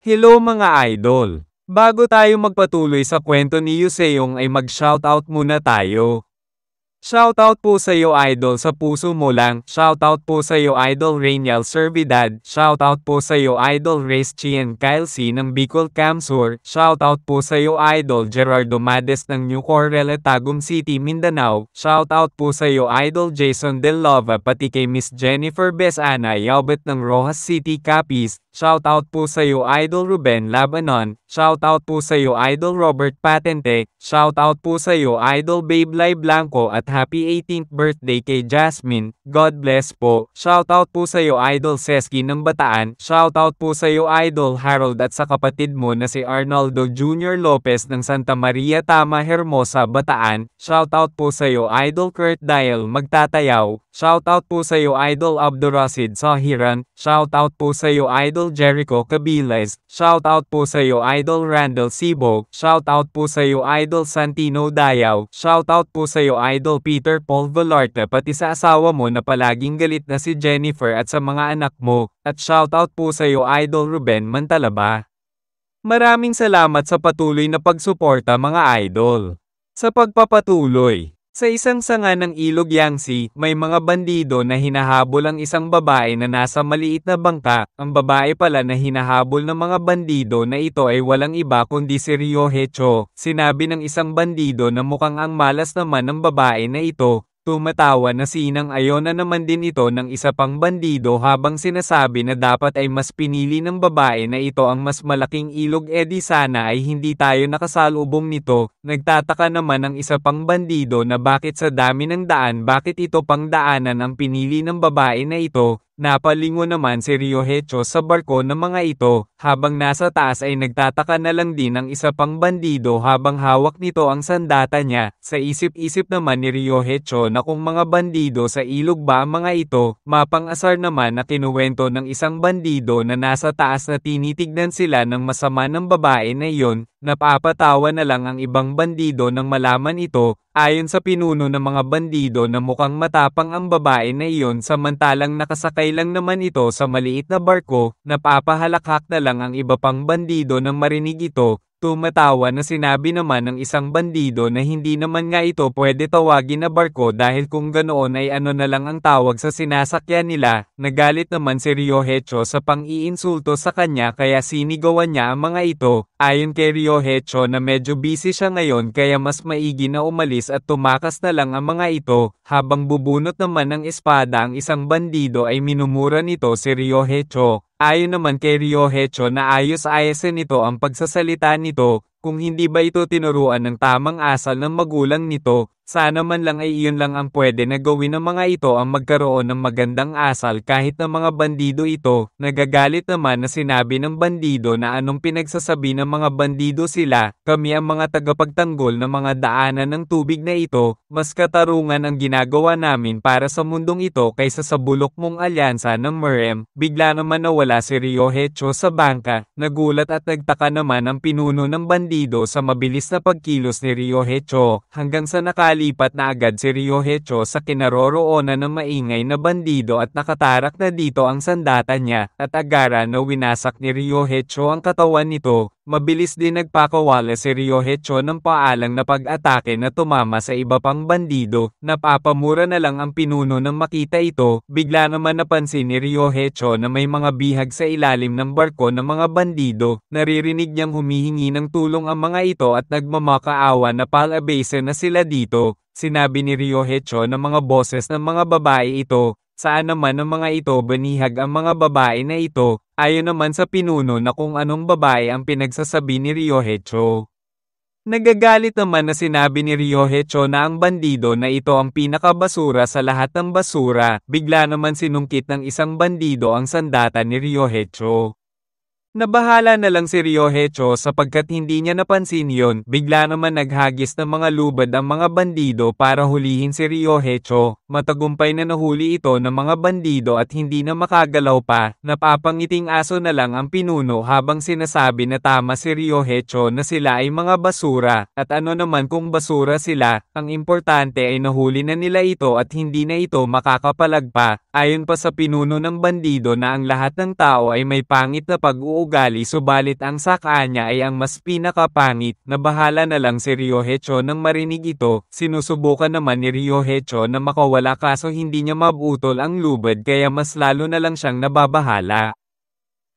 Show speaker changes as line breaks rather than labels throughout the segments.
Hello mga idol! Bago tayo magpatuloy sa kwento ni Yuseong ay mag-shoutout muna tayo. Shoutout po sa iyo idol sa puso mo lang, shoutout po sa iyo idol Rainiel Servidad, shoutout po sa iyo idol Race Chien Kyle C ng Bicol Camsur, shoutout po sa iyo idol Gerardo Mades ng New Correle Tagum City, Mindanao, shoutout po sa iyo idol Jason Del Lova pati kay Miss Jennifer Besana Yaubet ng Rojas City, Capiz, shoutout po sa iyo idol Ruben Labanon, shoutout po sa iyo idol Robert Patente, shoutout po sa iyo idol Babe Lai Blanco at happy 18th birthday kay Jasmine, God bless po. Shoutout po sa iyo idol Seski ng Bataan, shoutout po sa iyo idol Harold at sa kapatid mo na si Arnaldo Jr. Lopez ng Santa Maria Tama Hermosa, Bataan, shoutout po sa iyo idol Kurt Dial Magtatayaw, shoutout po sa iyo idol Abdurasid Sahiran, shoutout po sa iyo idol Jericho Cabiles, shoutout po sa iyo idol Randall Sibo, shoutout po sa iyo idol Santino Dayaw, shoutout po sa iyo idol Peter Paul Vallarta pati sa asawa mo na palaging galit na si Jennifer at sa mga anak mo, at shoutout po sa iyo idol Ruben Mantalaba. Maraming salamat sa patuloy na pagsuporta mga idol. Sa pagpapatuloy, sa isang sanga ng ilog Yangtze, may mga bandido na hinahabol ang isang babae na nasa maliit na bangka. Ang babae pala na hinahabol ng mga bandido na ito ay walang iba kundi si Ryohei Cho. Sinabi ng isang bandido na mukhang ang malas naman ng babae na ito. Tumatawa na sinang ayon na naman din ito ng isa pang bandido habang sinasabi na dapat ay mas pinili ng babae na ito ang mas malaking ilog di sana ay hindi tayo nakasalubong nito. Nagtataka naman ang isa pang bandido na bakit sa dami ng daan bakit ito pang daanan ang pinili ng babae na ito. Napalingo naman si Ryohei Cho sa barko ng mga ito, habang nasa taas ay nagtataka na lang din ang isa pang bandido habang hawak nito ang sandata niya. Sa isip-isip naman ni Ryohei Cho na kung mga bandido sa ilog ba ang mga ito, mapang-asar naman na kinuwento ng isang bandido na nasa taas na tinitignan sila ng masama ng babae na iyon. Napapatawa na lang ang ibang bandido nang malaman ito, ayon sa pinuno ng mga bandido na mukhang matapang ang babae na iyon samantalang nakasakay lang naman ito sa maliit na barko. Napapahalakhak na lang ang iba pang bandido nang marinig ito. Tumatawa na sinabi naman ng isang bandido na hindi naman nga ito pwede tawagin na barko dahil kung ganoon ay ano na lang ang tawag sa sinasakyan nila. Nagalit naman si Ryohei Cho sa pang-iinsulto sa kanya kaya sinigawan niya ang mga ito. Ayon kay Ryohei Cho na medyo busy siya ngayon kaya mas maigi na umalis at tumakas na lang ang mga ito. Habang bubunot naman ng espada ang isang bandido ay minumura nito si Ryohei Cho. Ayon naman kay Ryohei Cho na ayos-ayos nito ang pagsasalita nito, kung hindi ba ito tinuruan ng tamang asal ng magulang nito, sana man lang ay iyon lang ang pwede na gawin ng mga ito ang magkaroon ng magandang asal kahit ng mga bandido ito. Nagagalit naman na sinabi ng bandido na anong pinagsasabi ng mga bandido sila, kami ang mga tagapagtanggol ng mga daanan ng tubig na ito, mas katarungan ang ginagawa namin para sa mundong ito kaysa sa bulok mong alyansa ng Merem. Bigla naman nawala si Ryohei Cho sa bangka, nagulat at nagtaka naman ang pinuno ng bandido sa mabilis na pagkilos ni Ryohei Cho, hanggang sa nakalipat na agad si Ryohei Cho sa kinaroroonan ng maingay na bandido at nakatarak na dito ang sandata niya, at agara na winasak ni Ryohei Cho ang katawan nito. Mabilis din nagpakawala si Ryohei Cho ng paalang na pag-atake na tumama sa iba pang bandido. Napapamura na lang ang pinuno nang makita ito. Bigla naman napansin ni Ryohei Cho na may mga bihag sa ilalim ng barko ng mga bandido. Naririnig niyang humihingi ng tulong ang mga ito at nagmamakaawa na palabase na sila dito. Sinabi ni Ryohei Cho ng mga boses ng mga babae ito. Saan naman ang mga ito banihag ang mga babae na ito, ayon naman sa pinuno na kung anong babae ang pinagsasabi ni Ryohei Cho. Nagagalit naman na sinabi ni Ryohei Cho na ang bandido na ito ang pinakabasura sa lahat ng basura. Bigla naman sinungkit ng isang bandido ang sandata ni Ryohei Cho. Nabahala na lang si Ryohei Cho sapagkat hindi niya napansin yon. Bigla naman naghagis ng mga lubad ang mga bandido para hulihin si Ryohei Cho. Matagumpay na nahuli ito ng mga bandido at hindi na makagalaw pa. Napapangiting aso na lang ang pinuno habang sinasabi na tama si Ryohei Cho na sila ay mga basura. At ano naman kung basura sila, ang importante ay nahuli na nila ito at hindi na ito makakapalag pa. Ayon pa sa pinuno ng bandido na ang lahat ng tao ay may pangit na pag-uugali ugali subalit ang sa kanya ay ang mas pinakapangit na bahala na lang si Ryoheicho nang marinig ito, sinusubukan naman ni Ryoheicho na makawala kaso hindi niya mabutol ang lubid kaya mas lalo na lang siyang nababahala.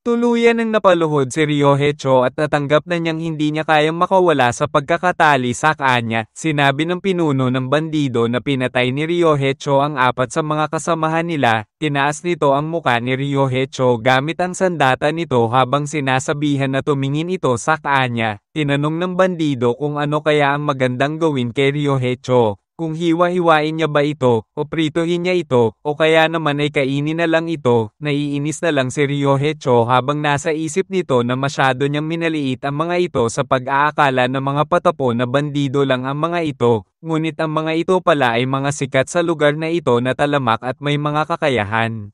Tuluyan ng napaluhod si Ryoheicho at natanggap na niyang hindi niya kayang makawala sa pagkakatali sa kanya. Sinabi ng pinuno ng bandido na pinatay ni Ryoheicho ang 4 sa mga kasamahan nila. Tinaas nito ang muka ni Ryoheicho gamit ang sandata nito habang sinasabihan na tumingin ito sa kanya. Tinanong ng bandido kung ano kaya ang magandang gawin kay Ryoheicho. Kung hiwa-hiwain niya ba ito, o prituhin niya ito, o kaya naman ay kainin na lang ito, naiinis na lang si Ryoheicho habang nasa isip nito na masyado niyang minaliit ang mga ito sa pag-aakala na mga patapon na bandido lang ang mga ito, ngunit ang mga ito pala ay mga sikat sa lugar na ito na talamak at may mga kakayahan.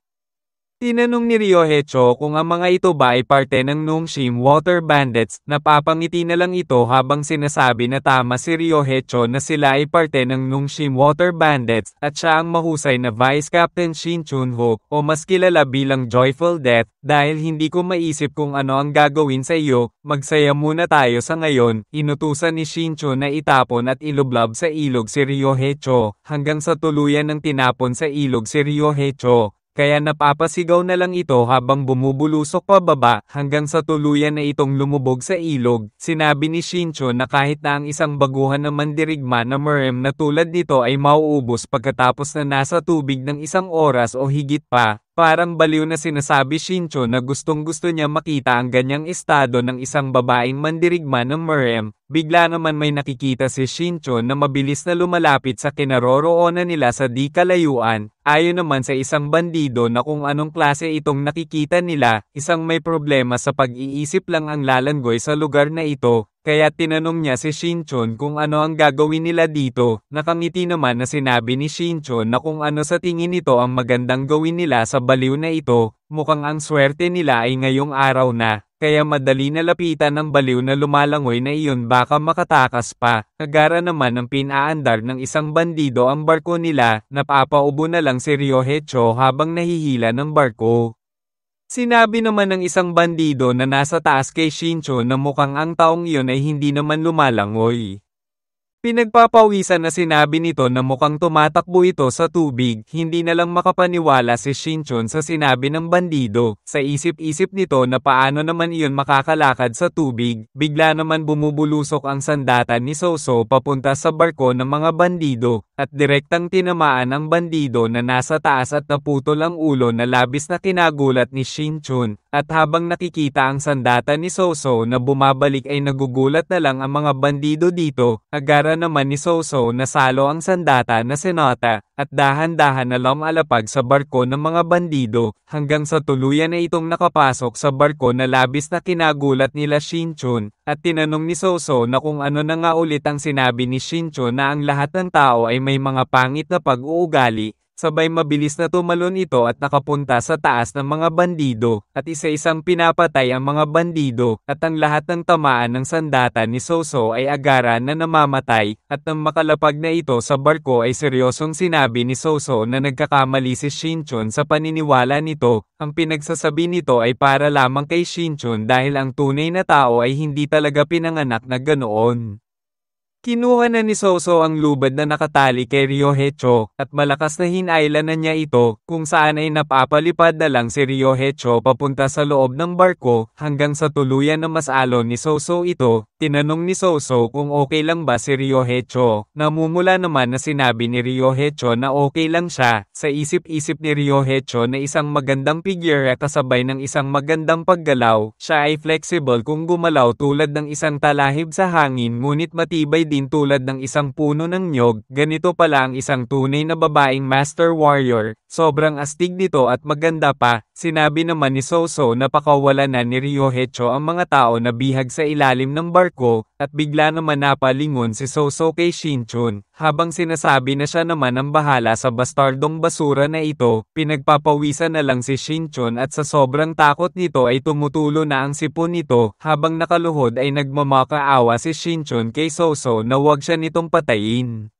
Tinanong ni Ryoheicho kung ang mga ito ba ay parte ng Nongshim Water Bandits, napapangiti na lang ito habang sinasabi na tama si Ryoheicho na sila ay parte ng Nongshim Water Bandits at siya ang mahusay na Vice Captain Shin Chunho o mas kilala bilang Joyful Death. Dahil hindi ko maisip kung ano ang gagawin sa iyo, magsaya muna tayo sa ngayon. Inutusan ni Shincho na itapon at ilublob sa ilog si Ryoheicho hanggang sa tuluyan ng tinapon sa ilog si Ryoheicho. Kaya napapasigaw na lang ito habang bumubulusok pababa hanggang sa tuluyan na itong lumubog sa ilog. Sinabi ni Shincho na kahit na ang isang baguhan na mandirigma na merem na tulad nito ay mauubos pagkatapos na nasa tubig ng 1 oras o higit pa. Parang baliw na sinasabi Shincho na gustong-gusto niya makita ang ganyang estado ng isang babaeng mandirigma ng merem. Bigla naman may nakikita si Shincho na mabilis na lumalapit sa kinaroroonan nila sa di kalayuan. Ayon naman sa isang bandido na kung anong klase itong nakikita nila, isang may problema sa pag-iisip lang ang lalanggoy sa lugar na ito. Kaya tinanong niya si Shinchon kung ano ang gagawin nila dito. Nakangiti naman na sinabi ni Shinchon na kung ano sa tingin nito ang magandang gawin nila sa baliw na ito. Mukhang ang swerte nila ay ngayong araw na. Kaya madali na lapitan ng baliw na lumalangoy na iyon baka makatakas pa. Kagara naman ng pinaandar ng isang bandido ang barko nila. Napapaubo na lang si Ryoheicho habang nahihila ng barko. Sinabi naman ng isang bandido na nasa taas kay Shincho na mukhang ang taong iyon ay hindi naman lumalangoy. Pinagpapawisan na sinabi nito na mukhang tumatakbo ito sa tubig, hindi na lang makapaniwala si Shinchon sa sinabi ng bandido. Sa isip-isip nito na paano naman iyon makakalakad sa tubig, bigla naman bumubulusok ang sandata ni Soso papunta sa barko ng mga bandido, at direktang tinamaan ang bandido na nasa taas at naputol ang ulo na labis na kinagulat ni Shinchon. At habang nakikita ang sandata ni Soso na bumabalik ay nagugulat na lang ang mga bandido dito, agara naman ni Soso na salo ang sandata na senota, at dahan-dahan na lumalapag sa barko ng mga bandido, hanggang sa tuluyan na itong nakapasok sa barko na labis na kinagulat nila Shinchon, at tinanong ni Soso na kung ano na nga ulit ang sinabi ni Shinchon na ang lahat ng tao ay may mga pangit na pag-uugali. Sabay mabilis na tumalon ito at nakapunta sa taas ng mga bandido, at isa-isang pinapatay ang mga bandido, at ang lahat ng tamaan ng sandata ni Soso ay agara na namamatay, at nang makalapag na ito sa barko ay seryosong sinabi ni Soso na nagkakamali si Shinchon sa paniniwala nito. Ang pinagsasabi nito ay para lamang kay Shinchon dahil ang tunay na tao ay hindi talaga pinanganak na ganoon. Kinuha na ni Soso ang lubad na nakatali kay Ryoheicho, at malakas na hinailan na niya ito, kung saan ay napapalipad na lang si Ryoheicho papunta sa loob ng barko, hanggang sa tuluyan na masalo ni Soso ito. Tinanong ni Soso kung okay lang ba si Ryoheicho. Namumula naman na sinabi ni Ryoheicho na okay lang siya. Sa isip-isip ni Ryoheicho na isang magandang figure kasabay ng isang magandang paggalaw, siya ay flexible kung gumalaw tulad ng isang talahib sa hangin ngunit matibay din tulad ng isang puno ng nyog. Ganito pala ang isang tunay na babaeng master warrior. Sobrang astig nito at maganda pa. Sinabi naman ni Soso na pakawala na ni Ryoheicho ang mga tao na bihag sa ilalim ng barko, at bigla naman napalingon si Soso kay Shinchon. Habang sinasabi na siya naman ang bahala sa bastardong basura na ito, pinagpapawisan na lang si Shinchon at sa sobrang takot nito ay tumutulo na ang sipon nito. Habang nakaluhod ay nagmamakaawa si Shinchon kay Soso na huwag siya nitong patayin.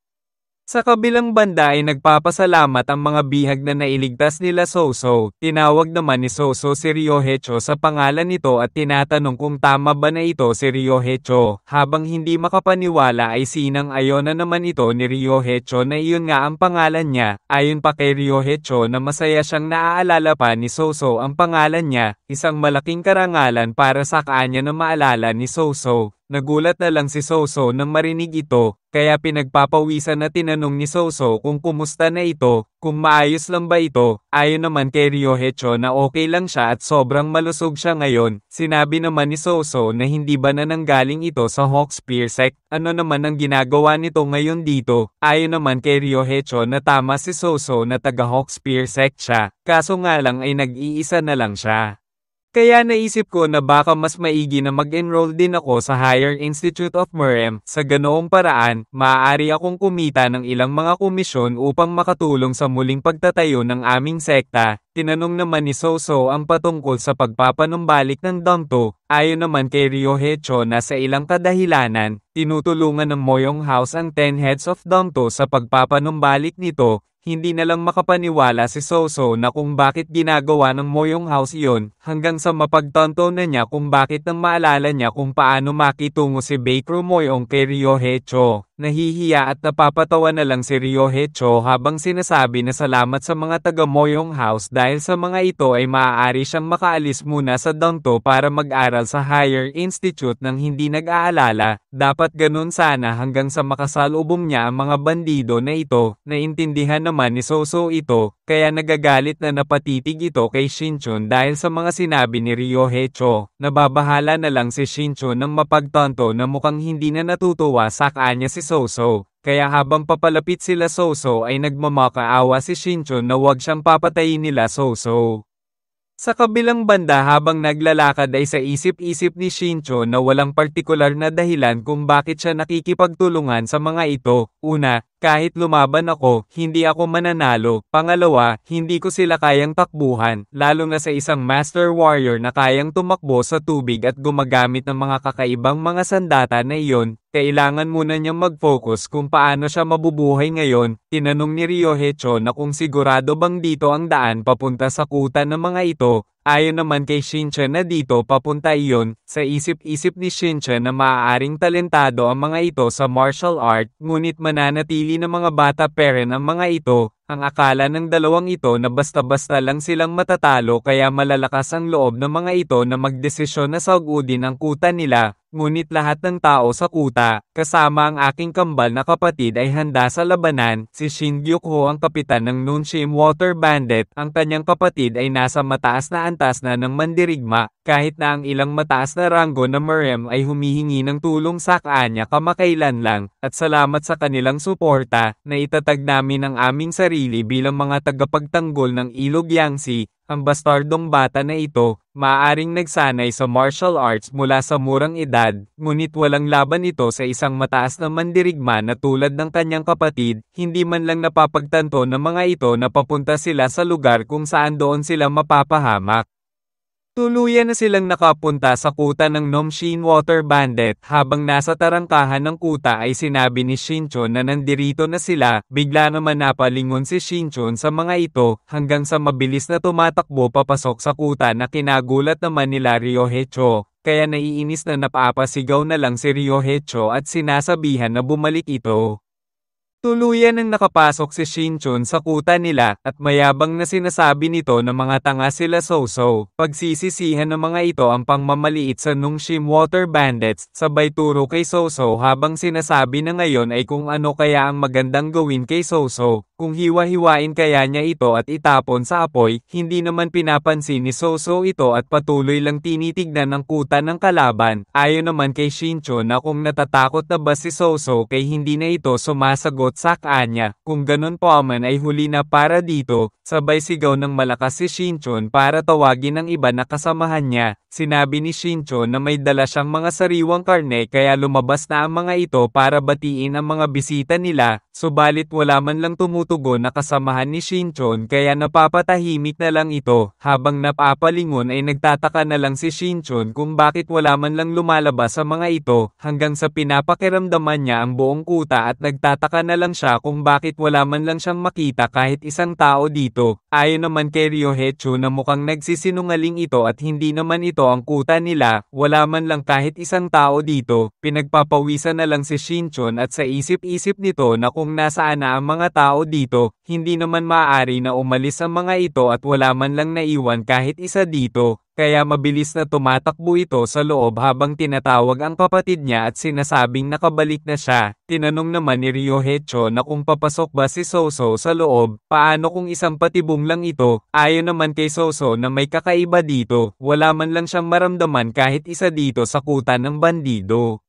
Sa kabilang banda ay nagpapasalamat ang mga bihag na nailigtas nila Soso. Tinawag naman ni Soso si Ryohecho sa pangalan nito at tinatanong kung tama ba na ito si Ryohecho. Habang hindi makapaniwala ay sinang-ayon na naman ito ni Ryohecho na iyon nga ang pangalan niya. Ayon pa kay Ryohecho na masaya siyang naaalala pa ni Soso ang pangalan niya, isang malaking karangalan para sa kanya na maalala ni Soso. Nagulat na lang si Soso nang marinig ito, kaya pinagpapawisan na tinanong ni Soso kung kumusta na ito, kung maayos lang ba ito. Ayon naman kay Ryohecho na okay lang siya at sobrang malusog siya ngayon. Sinabi naman ni Soso na hindi ba na nanggaling ito sa Hawk Spear Sect, ano naman ang ginagawa nito ngayon dito. Ayon naman kay Ryohecho na tama si Soso na taga Hawk Spear Sect siya, kaso nga lang ay nag-iisa na lang siya. Kaya naisip ko na baka mas maigi na mag-enroll din ako sa Higher Institute of Murem. Sa ganoong paraan, maaari akong kumita ng ilang mga komisyon upang makatulong sa muling pagtatayo ng aming sekta. Tinanong naman ni Soso ang patungkol sa pagpapanumbalik ng Dongto. Ayon naman kay Ryohecho na sa ilang kadahilanan, tinutulungan ng Moyong House ang 10 heads of Dongto sa pagpapanumbalik nito. Hindi na lang makapaniwala si Soso na kung bakit ginagawa ng Moyong House iyon, hanggang sa mapagtanto na niya kung bakit nang maalala niya kung paano makitungo si Baekro Moyong kay Ryohecho. Nahihiya at napapatawa na lang si Ryohecho habang sinasabi na salamat sa mga taga Moyong House dahil sa mga ito ay maaari siyang makaalis muna sa Dongto para mag-aral sa Higher Institute nang hindi nag-aalala. Dapat ganun sana hanggang sa makasalubong niya ang mga bandido na ito. Naintindihan naman ni Soso ito, kaya nagagalit na napatitig ito kay Shinchon dahil sa mga sinabi ni Ryohecho. Nababahala na lang si Shinchon nang mapagtanto na mukhang hindi na natutuwa sa kanya si Soso. Kaya habang papalapit sila Soso ay nagmamakaawa si Shinchon na huwag siyang papatayin nila Soso. Sa kabilang banda habang naglalakad ay sa isip-isip ni Shinchon na walang partikular na dahilan kung bakit siya nakikipagtulungan sa mga ito. Una, kahit lumaban ako, hindi ako mananalo. Pangalawa, hindi ko sila kayang takbuhan, lalo na sa isang master warrior na kayang tumakbo sa tubig at gumagamit ng mga kakaibang mga sandata na iyon. Kailangan muna niyang mag-focus kung paano siya mabubuhay ngayon. Tinanong ni Ryohecho na kung sigurado bang dito ang daan papunta sa kuta ng mga ito. Ayon naman kay Shinchon na dito papunta iyon, sa isip-isip ni Shinchon na maaaring talentado ang mga ito sa martial art, ngunit mananatili ng mga bata pa rin ang mga ito. Ang akala ng dalawang ito na basta-basta lang silang matatalo kaya malalakas ang loob ng mga ito na magdesisyon na sagudin ang kuta nila. Ngunit lahat ng tao sa kuta, kasama ang aking kambal na kapatid ay handa sa labanan. Si Shin Gyukho ang kapitan ng Nunshim Water Bandit. Ang kanyang kapatid ay nasa mataas na antas na ng mandirigma, kahit na ang ilang mataas na ranggo na Murem ay humihingi ng tulong sa kanya kamakailan lang. At salamat sa kanilang suporta, na itatag namin ang aming sarili bilang mga tagapagtanggol ng Ilog Yangtze. Ang bastardong bata na ito, maaaring nagsanay sa martial arts mula sa murang edad, ngunit walang laban ito sa isang mataas na mandirigma na tulad ng kanyang kapatid. Hindi man lang napapagtanto ng mga ito na papunta sila sa lugar kung saan doon sila mapapahamak. Tuluyan na silang nakapunta sa kuta ng Nonshim Water Bandit. Habang nasa tarangkahan ng kuta ay sinabi ni Shinchon na nandirito na sila. Bigla naman napalingon si Shinchon sa mga ito hanggang sa mabilis na tumatakbo papasok sa kuta na kinagulat naman nila Ryohecho. Kaya naiinis na napapasigaw na lang si Ryohecho at sinasabihan na bumalik ito. Tuluyan nang nakapasok si Shinchon sa kuta nila at mayabang na sinasabi nito na mga tanga sila Soso. Pagsisisihan ng mga ito ang pangmamaliit sa Nonshim Water Bandits, sabay turo kay Soso habang sinasabi na ngayon ay kung ano kaya ang magandang gawin kay Soso. Kung hiwa-hiwain kaya niya ito at itapon sa apoy, hindi naman pinapansin ni Soso ito at patuloy lang tinitignan ng kuta ng kalaban. Ayon naman kay Shinchon na kung natatakot na ba si Soso kay hindi na ito sumasagot sa kanya. Kung ganun pa man ay huli na para dito, sabay sigaw ng malakas si Shinchon para tawagin ang iba na kasamahan niya. Sinabi ni Shinchon na may dala siyang mga sariwang karne kaya lumabas na ang mga ito para batiin ang mga bisita nila, subalit wala man lang tumutugon na kasamahan ni Shinchon kaya napapatahimik na lang ito. Habang napapalingon ay nagtataka na lang si Shinchon kung bakit wala man lang lumalabas sa mga ito, hanggang sa pinapakiramdaman niya ang buong kuta at nagtataka na lang siya kung bakit wala man lang siyang makita kahit isang tao dito. Ayon naman kay Ryoheicho na mukhang nagsisinungaling ito at hindi naman ito ang kuta nila, wala man lang kahit isang tao dito. Pinagpapawisan na lang si Shinchon at sa isip-isip nito na kung nasaan na ang mga tao dito, hindi naman maaari na umalis ang mga ito at wala man lang naiwan kahit isa dito. Kaya mabilis na tumatakbo ito sa loob habang tinatawag ang kapatid niya at sinasabing nakabalik na siya. Tinanong naman ni Ryoheicho na kung papasok ba si Soso sa loob, paano kung isang patibong lang ito? Ayon naman kay Soso na may kakaiba dito, wala man lang siyang maramdaman kahit isa dito sa kuta ng bandido.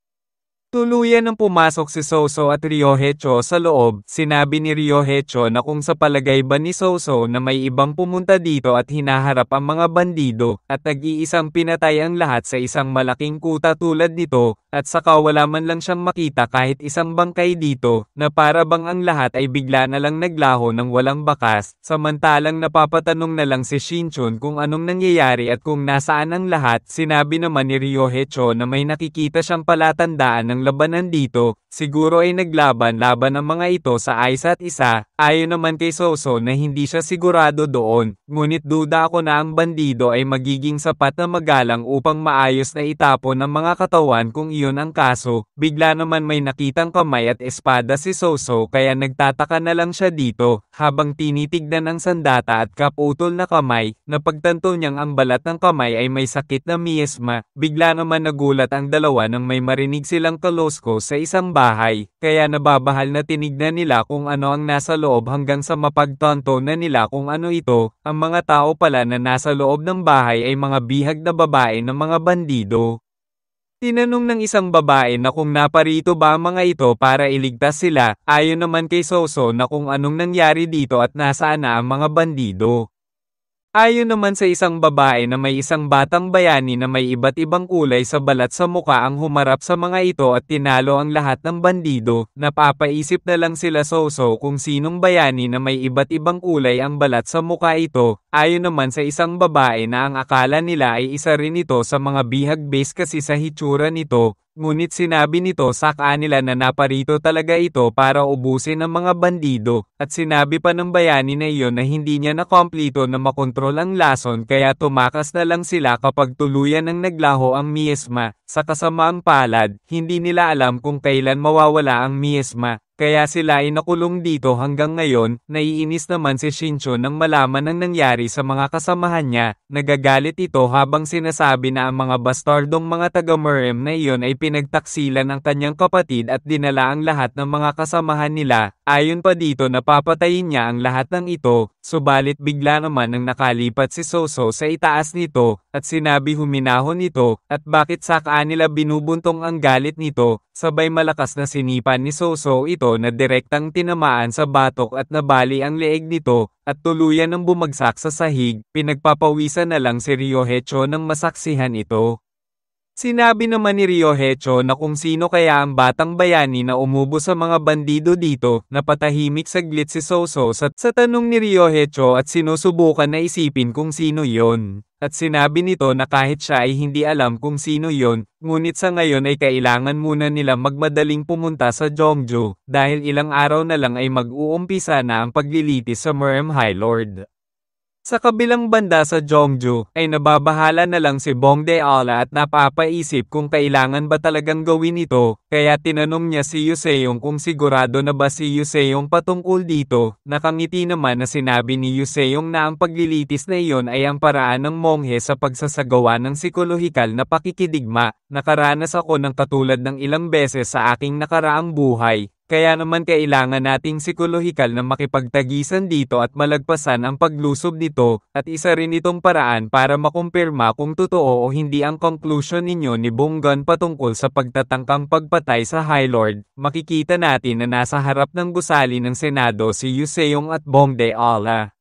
Tuluyan ng pumasok si Soso at Ryoheicho sa loob. Sinabi ni Ryoheicho na kung sa palagay ba ni Soso na may ibang pumunta dito at hinaharap ang mga bandido, at nag-iisang pinatay ang lahat sa isang malaking kuta tulad nito, at saka wala man lang siyang makita kahit isang bangkay dito, na para bang ang lahat ay bigla na lang naglaho ng walang bakas, samantalang napapatanong na lang si Shinchon kung anong nangyayari at kung nasaan ang lahat. Sinabi naman ni Ryoheicho na may nakikita siyang palatandaan ng labanan dito, siguro ay naglaban-laban ang mga ito sa isa't isa. Ayon naman kay Soso na hindi siya sigurado doon, ngunit duda ako na ang bandido ay magiging sapat na magalang upang maayos na itapon ang mga katawan kung iyon ang kaso. Bigla naman may nakitang kamay at espada si Soso kaya nagtataka na lang siya dito, habang tinitignan ang sandata at kaputol na kamay, napagtanto niyang ang balat ng kamay ay may sakit na miasma. Bigla naman nagulat ang dalawa nang may marinig silang kalosko sa isang bahay, kaya nababahal na tinignan nila kung ano ang nasa loob hanggang sa mapagtanto na nila kung ano ito. Ang mga tao pala na nasa loob ng bahay ay mga bihag na babae ng mga bandido. Tinanong ng isang babae na kung naparito ba ang mga ito para iligtas sila, ayon naman kay Soso na kung anong nangyari dito at nasaan na ang mga bandido. Ayon naman sa isang babae na may isang batang bayani na may iba't ibang kulay sa balat sa muka ang humarap sa mga ito at tinalo ang lahat ng bandido. Napapaisip na lang sila Soso kung sinong bayani na may iba't ibang kulay ang balat sa muka ito. Ayon naman sa isang babae na ang akala nila ay isa rin ito sa mga bihag base kasi sa hitsura nito. Ngunit sinabi nito sa kanila na naparito talaga ito para ubusin ang mga bandido, at sinabi pa ng bayani na iyon na hindi niya nakomplito na makontrol ang lason kaya tumakas na lang sila kapag tuluyan ng naglaho ang miasma. Sa kasamaang palad, hindi nila alam kung kailan mawawala ang miasma. Kaya sila ay nakulong dito hanggang ngayon. Naiinis naman si Shinchon nang malaman ang nangyari sa mga kasamahan niya. Nagagalit ito habang sinasabi na ang mga bastardong mga taga-Murem na iyon ay pinagtaksilan ng kanyang kapatid at dinala ang lahat ng mga kasamahan nila. Ayon pa dito napapatayin niya ang lahat ng ito, subalit bigla naman nang nakalipat si Soso sa itaas nito, at sinabi huminahon ito, at bakit sa kanila binubuntong ang galit nito. Sabay malakas na sinipan ni Soso ito na direktang tinamaan sa batok at nabali ang leeg nito, at tuluyan ng bumagsak sa sahig. Pinagpapawisan na lang si Ryoheicho nang masaksihan ito. Sinabi naman ni Ryoheicho na kung sino kaya ang batang bayani na umubo sa mga bandido dito, napatahimik saglit si Soso sa tanong ni Ryoheicho at sinusubukan na isipin kung sino yon. At sinabi nito na kahit siya ay hindi alam kung sino yon, ngunit sa ngayon ay kailangan muna nila magmadaling pumunta sa Jeongju, dahil ilang araw na lang ay mag-uumpisa na ang paglilitis sa Murem High Lord. Sa kabilang banda sa Jeongju, ay nababahala na lang si Bongdae-ala at napapaisip kung kailangan ba talagang gawin ito, kaya tinanong niya si Yuseong kung sigurado na ba si Yuseong patungkol dito. Nakangiti naman na sinabi ni Yuseong na ang paglilitis na iyon ay ang paraan ng monghe sa pagsasagawa ng psikolohikal na pakikidigma. Nakaranas ako ng katulad ng ilang beses sa aking nakaraang buhay. Kaya naman kailangan nating psikolohikal na makipagtagisan dito at malagpasan ang paglusob nito, at isa rin itong paraan para makumpirma kung totoo o hindi ang conclusion ninyo ni Bonggun patungkol sa pagtatangkang pagpatay sa High Lord. Makikita natin na nasa harap ng gusali ng Senado si Yuseong at Bongdae-ala.